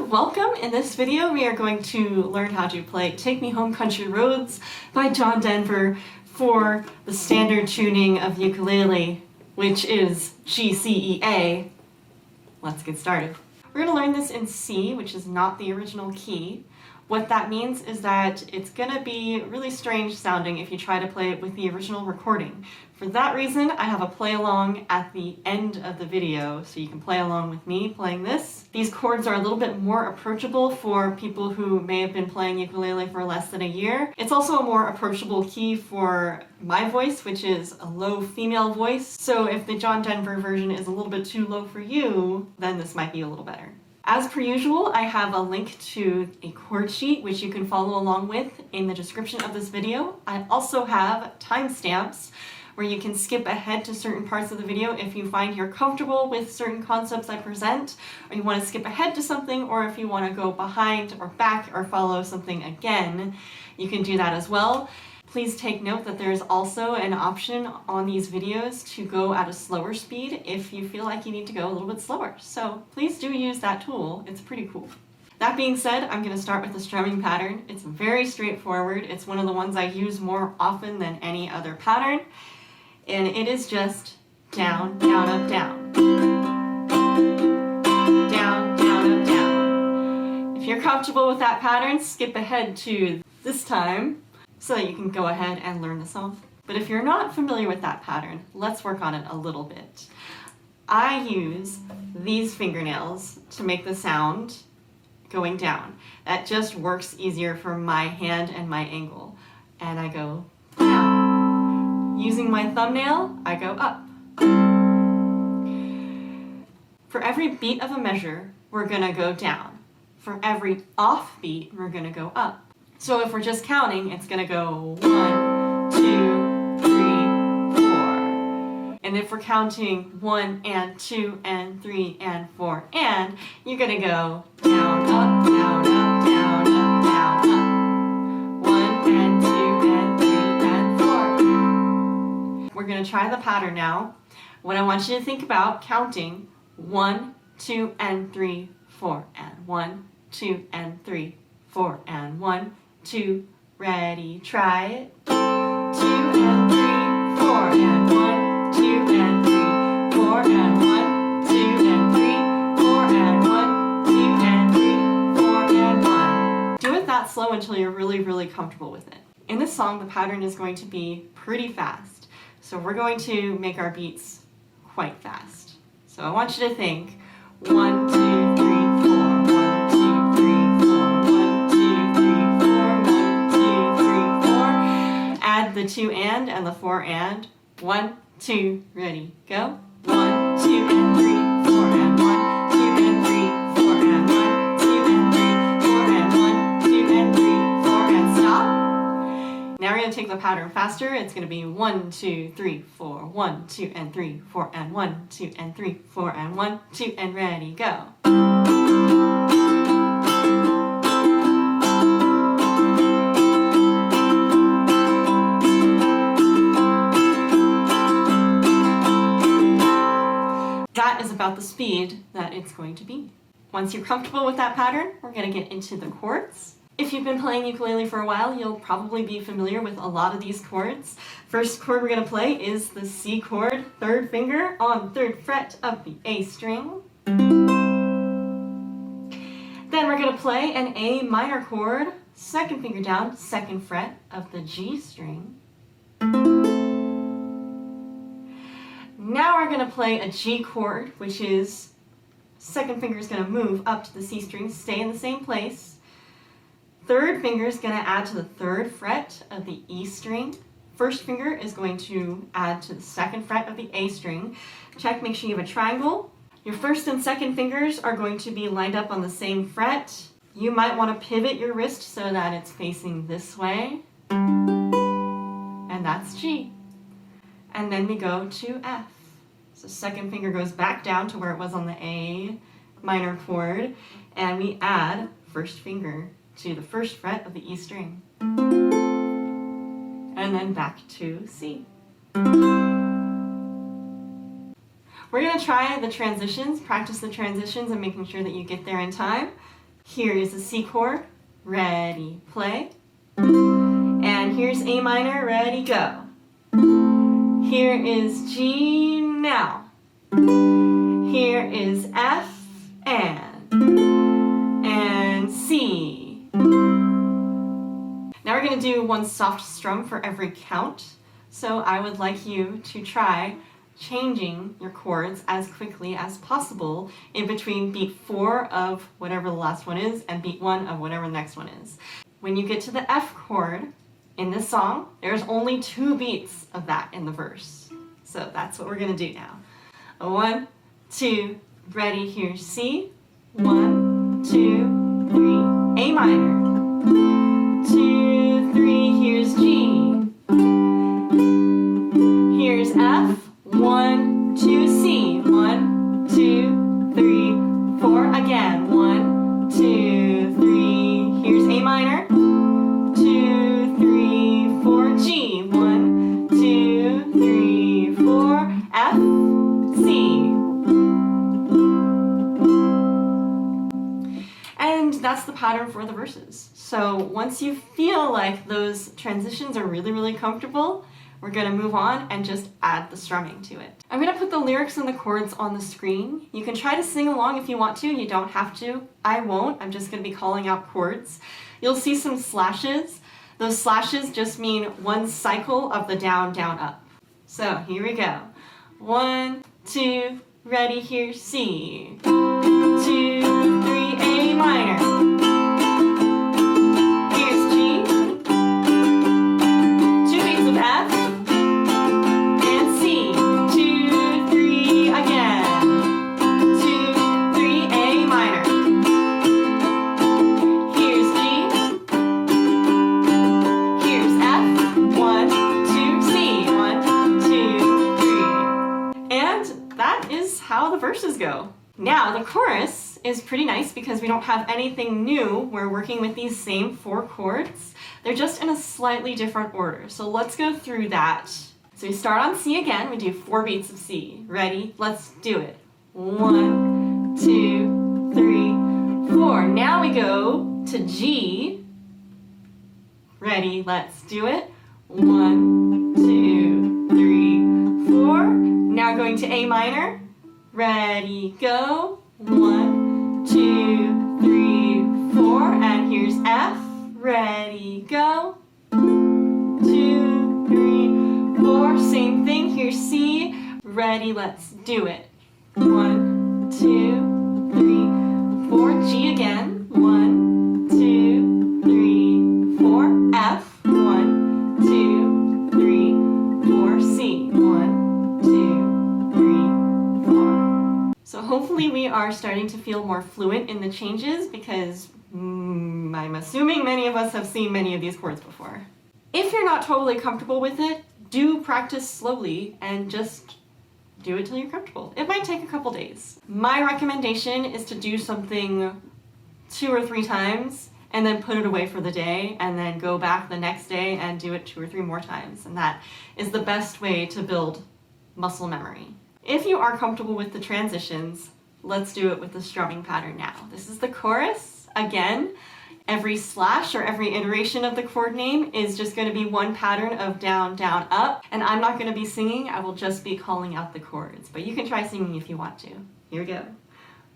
everyone, welcome. In this video we are going to learn how to play Take Me Home Country Roads by John Denver for the standard tuning of ukulele, which is G, C, E, A. Let's get started. We're going to learn this in C, which is not the original key. What that means is that it's going to be really strange sounding if you try to play it with the original recording. For that reason, I have a play along at the end of the video, so you can play along with me playing this. These chords are a little bit more approachable for people who may have been playing ukulele for less than a year. It's also a more approachable key for my voice, which is a low female voice. So if the John Denver version is a little bit too low for you, then this might be a little better. As per usual, I have a link to a chord sheet which you can follow along with in the description of this video. I also have timestamps where you can skip ahead to certain parts of the video if you find you're comfortable with certain concepts I present, or you want to skip ahead to something, or if you want to go behind or back or follow something again, you can do that as well. Please take note that there's also an option on these videos to go at a slower speed if you feel like you need to go a little bit slower. So please do use that tool. It's pretty cool. That being said, I'm going to start with the strumming pattern. It's very straightforward. It's one of the ones I use more often than any other pattern. And it is just down, down, up, down. Down, down, up, down. If you're comfortable with that pattern, skip ahead to this time so that you can go ahead and learn the song. But if you're not familiar with that pattern, let's work on it a little bit. I use these fingernails to make the sound going down. That just works easier for my hand and my angle. And I go down. Using my thumbnail, I go up. For every beat of a measure, we're gonna go down. For every off beat, we're gonna go up. So if we're just counting, it's gonna go 1, 2, 3, 4. And if we're counting 1 and 2 and 3 and 4 and, you're gonna go down, up, down, up, down, up, down, up. 1 and 2 and 3 and 4. We're gonna try the pattern now. What I want you to think about counting 1, 2 and 3, 4 and 1, 2 and 3, 4 and 1, 2, ready, try it. 2 and 3, 4 and 1, 2 and 3, 4 and 1, 2 and 3, 4 and 1, 2 and 3, 4 and 1. Do it that slow until you're really, really comfortable with it. In this song, the pattern is going to be pretty fast. So we're going to make our beats quite fast. So I want you to think 1, 2, 3, 4, 1, 2, 3, 4, 1, 2, 3, 4. Add the 2 and the 4 and. 1, 2, ready, go. 1, 2 and 3, 4 and 1, 2 and 3, 4 and 1, 2 and 3, 4 and 1, 2 and 3, 4 and stop. Now we're going to take the pattern faster. It's going to be 1, 2, 3, 4, 1, 2 and 3, 4 and 1, 2 and 3, 4 and 1, 2 and ready, go. That is about the speed that it's going to be. Once you're comfortable with that pattern, we're going to get into the chords. If you've been playing ukulele for a while, you'll probably be familiar with a lot of these chords. First chord we're going to play is the C chord, 3rd finger on 3rd fret of the A string. Then we're going to play an A minor chord, 2nd finger down, 2nd fret of the G string. Now we're going to play a G chord, which is 2nd finger is going to move up to the C string, stay in the same place. 3rd finger is going to add to the 3rd fret of the E string. 1st finger is going to add to the 2nd fret of the A string. Check, make sure you have a triangle. Your 1st and 2nd fingers are going to be lined up on the same fret. You might want to pivot your wrist so that it's facing this way. And that's G. And then we go to F. So 2nd finger goes back down to where it was on the A minor chord, and we add 1st finger to the 1st fret of the E string. And then back to C. We're going to try the transitions, practice the transitions and making sure that you get there in time. Here is a C chord. Ready, play. And here's A minor. Ready, go. Here is G now. Here is F and C. Now we're going to do one soft strum for every count. So I would like you to try changing your chords as quickly as possible in between beat 4 of whatever the last one is and beat 1 of whatever the next one is. When you get to the F chord in this song, there's only 2 beats of that in the verse. So that's what we're going to do now. 1, 2, ready, here's C. 1, 2, 3, A minor. 2, 3, here's G. Here's F. 1, 2, C. 1, 2, 3, 4. Again. 1, 2, 3. Here's A minor. 2, 3, 4. G. 1, 2, 3, 4. F. C. And that's the pattern for the verses. So once you feel like those transitions are really, really comfortable, we're going to move on and just add the strumming to it. I'm going to put the lyrics and the chords on the screen. You can try to sing along if you want to. You don't have to. I won't. I'm just going to be calling out chords. You'll see some slashes. Those slashes just mean one cycle of the down, down, up. So here we go. 1, 2, ready, here's C. 2, 3, A minor. Here's G. 2 beats of F. And C. 2, 3, again. 2, 3, A minor. Here's G. Here's F. 1, 2, C. 1, 2, 3. And that is how the verses go. Now the chorus is pretty nice because we don't have anything new. We're working with these same 4 chords. They're just in a slightly different order. So let's go through that. So we start on C again. We do 4 beats of C. Ready? Let's do it. 1, 2, 3, 4. Now we go to G. Ready? Let's do it. 1, 2, 3, 4. Now going to A minor. Ready, go. 1, 2, 3, 4. And here's F. Ready, go. 2, 3, 4. Same thing. Here's C. Ready, let's do it. 1, 2, 3, 4. G again. 1, 2, 3, 4. F. 1, 2, 3, 4. C. 1, 2, 3, 4. So hopefully we are starting to feel more fluent in the changes because I'm assuming many of us have seen many of these chords before. If you're not totally comfortable with it, do practice slowly and just do it till you're comfortable. It might take a couple days. My recommendation is to do something 2 or 3 times and then put it away for the day and then go back the next day and do it 2 or 3 more times. And that is the best way to build muscle memory. If you are comfortable with the transitions, let's do it with the strumming pattern now. This is the chorus. Again, every slash or every iteration of the chord name is just going to be one pattern of down, down, up. And I'm not going to be singing. I will just be calling out the chords. But you can try singing if you want to. Here we go.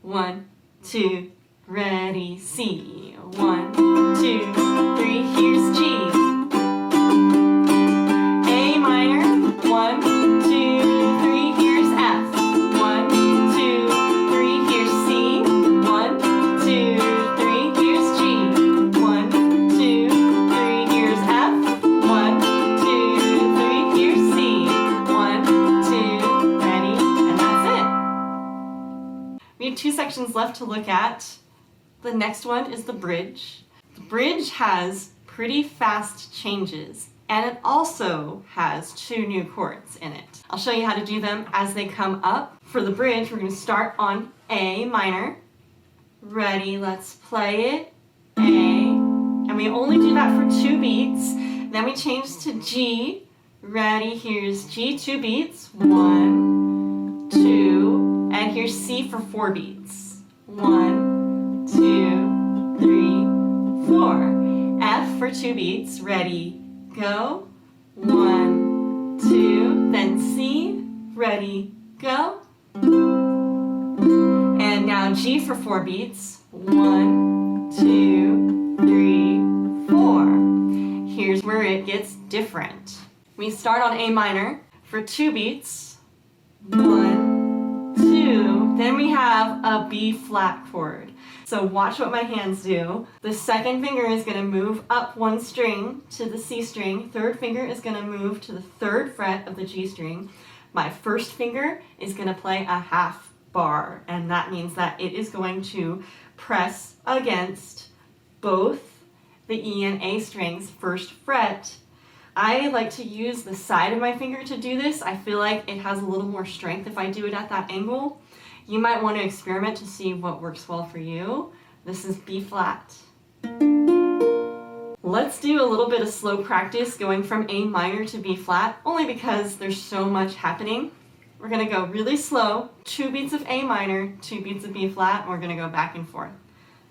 1, 2, ready, C. 1, 2, 3, here's G. A minor. 1, 2, 3, here's F. 1, 2, 3, here's C. 1, 2, 3, here's G. 1, 2, 3, here's F. 1, 2, 3, here's C. 1, 2, ready, and that's it. We have 2 sections left to look at. The next one is the bridge. The bridge has pretty fast changes, and it also has 2 new chords in it. I'll show you how to do them as they come up. For the bridge, we're going to start on A minor. Ready, let's play it. A. And we only do that for 2 beats. Then we change to G. Ready, here's G, 2 beats. 1, 2. And here's C for 4 beats. 1, 2, for 2 beats. Ready, go. 1, 2, then C. Ready, go. And now G for 4 beats. 1, 2, 3, 4. Here's where it gets different. We start on A minor for 2 beats. 1, 2. Then we have a B flat chord. So watch what my hands do. The second finger is going to move up 1 string to the C string. Third finger is going to move to the 3rd fret of the G string. My first finger is going to play a half bar, and that means that it is going to press against both the E and A strings' first fret. I like to use the side of my finger to do this. I feel like it has a little more strength if I do it at that angle. You might want to experiment to see what works well for you. This is B flat. Let's do a little bit of slow practice going from A minor to B flat, only because there's so much happening. We're going to go really slow, 2 beats of A minor, 2 beats of B flat, and we're going to go back and forth.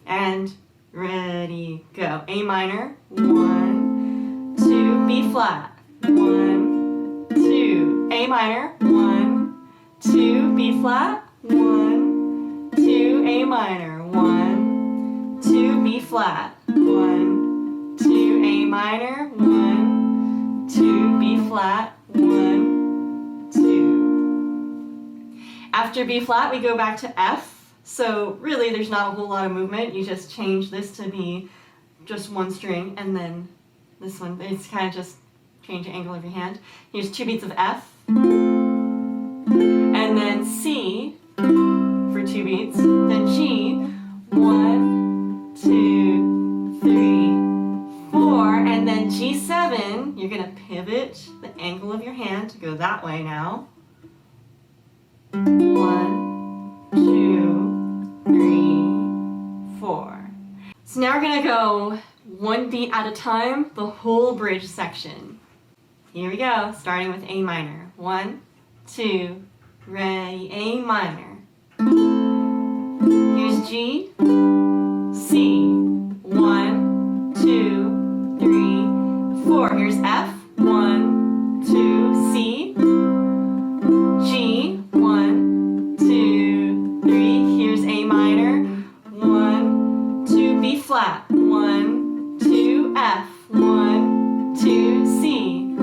And ready, go. A minor, 1, 2, B flat, 1, 2, A minor, 1, 2, B flat, 1, 2, A minor, 1, 2, B flat, 1, 2, A minor, 1, 2, B flat, 1, 2. After B flat, we go back to F. So really, there's not a whole lot of movement. You just change this to be just 1 string, and then this one, it's kind of just change the angle of your hand. Here's 2 beats of F. And then C for 2 beats. Then G, 1, 2, 3, 4. And then G7, you're going to pivot the angle of your hand to go that way now. 1, 2, 3, 4. So now we're going to go 1 beat at a time, the whole bridge section. Here we go, starting with A minor. 1, 2, ready, A minor. Here's G, C, 1, 2, 3, 4. Here's F, 1, 2, C, G, 1, 2, 3. Here's A minor, 1, 2, B flat, 1, 2, F, 1, 2, C,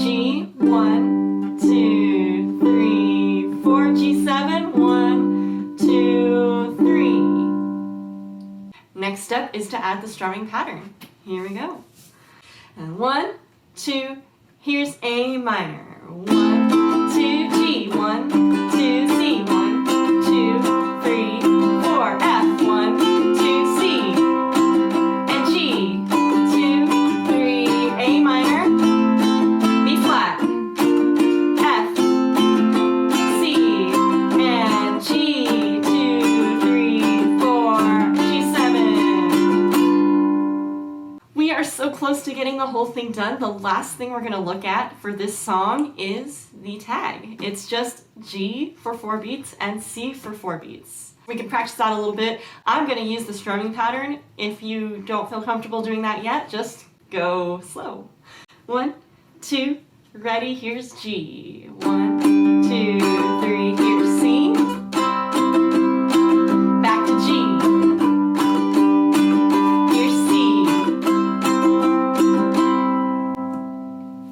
G, 1, 2, 3, 4, G7, 1, 2, 3. Next step is to add the strumming pattern. Here we go. And 1, 2, here's A minor. 1, 2, G, 1, 2, C, 1, 2, 3, 4, F, 1, 2, C, and G, 2, 3, A minor, B flat, F, C, and G, 2, 3, 4, G7. We are so close to getting the whole thing done. The last thing we're going to look at for this song is the tag. It's just G for 4 beats and C for 4 beats. We can practice that a little bit. I'm going to use the strumming pattern. If you don't feel comfortable doing that yet, just go slow. 1, 2, ready, here's G. 1, 2, 3, here's C. Back to G. Here's C.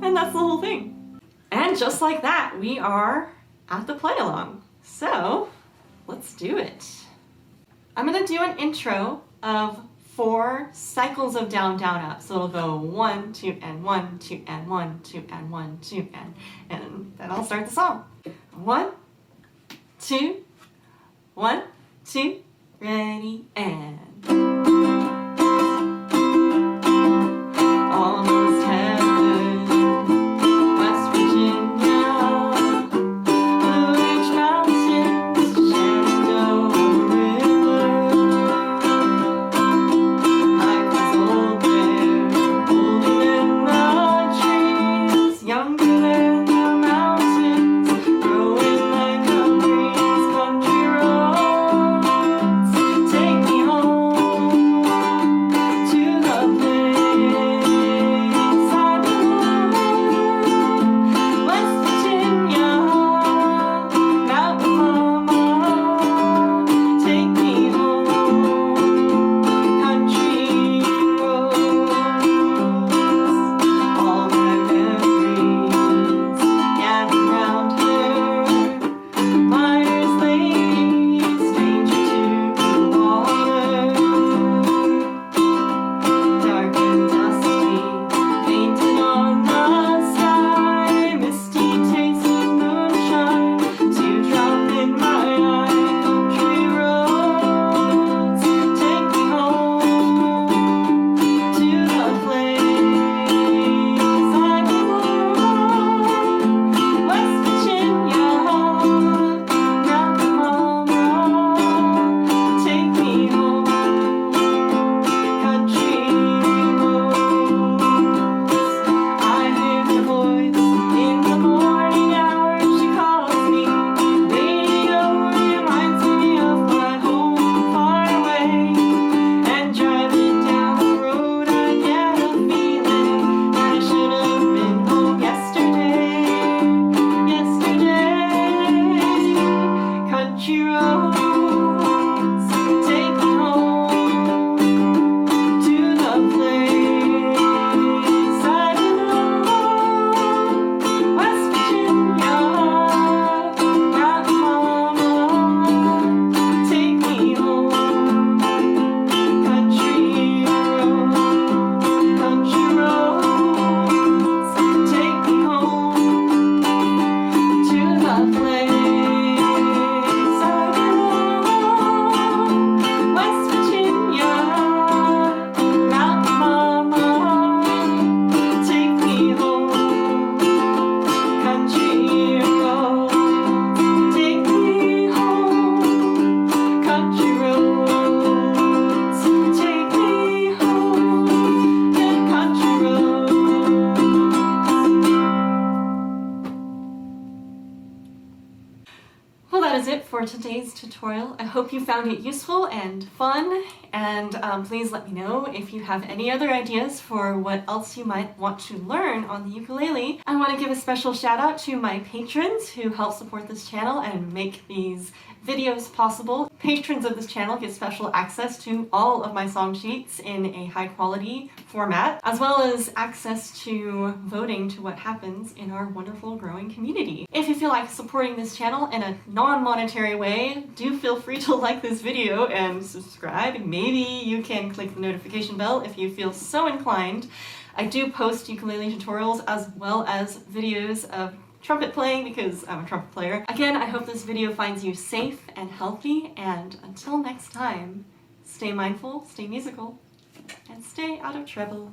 And that's the whole thing. And just like that, we are at the play along. So let's do it. I'm going to do an intro of 4 cycles of down, down, up. So it'll go 1, 2, and 1, 2, and 1, 2, and 1, 2, and then I'll start the song. 1, 2, 1, 2, ready, and almost heaven, West Virginia, Blue Ridge Mountains, Shenandoah River. I was old there, older than the trees, younger than the mountains, growing like a breeze. Country roads, take me home. tutorial. I hope you found it useful and fun, and please let me know if you have any other ideas for what else you might want to learn on the ukulele. I want to give a special shout out to my patrons who help support this channel and make these videos possible. Patrons of this channel get special access to all of my song sheets in a high quality format, as well as access to voting to what happens in our wonderful growing community. If you feel like supporting this channel in a non-monetary way, do feel free to like this video and subscribe. Maybe you can click the notification bell if you feel so inclined. I do post ukulele tutorials as well as videos of trumpet playing because I'm a trumpet player. Again, I hope this video finds you safe and healthy, and until next time, stay mindful, stay musical, and stay out of trouble.